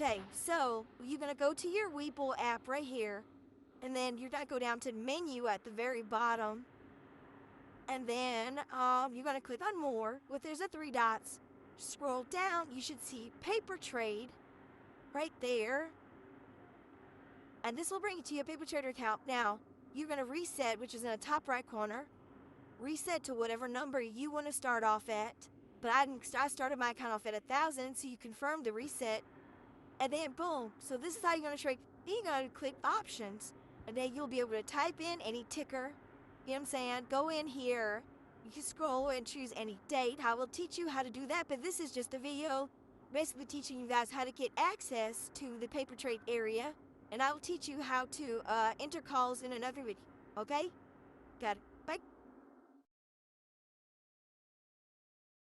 Okay, so you're gonna go to your Webull app right here, and then you're gonna go down to menu at the very bottom, and then you're gonna click on more. There's a three dots. Scroll down, you should see paper trade right there, and this will bring you to your paper trader account. Now you're gonna reset, which is in the top right corner. Reset to whatever number you want to start off at. But I started my account off at 1,000, so you confirm the reset. And then boom. So this is how you're going to trade. Then you're going to click options. And then you'll be able to type in any ticker. You know what I'm saying? Go in here. You can scroll and choose any date. I will teach you how to do that. But this is just a video basically teaching you guys how to get access to the paper trade area. And I will teach you how to enter calls in another video. Okay? Got it.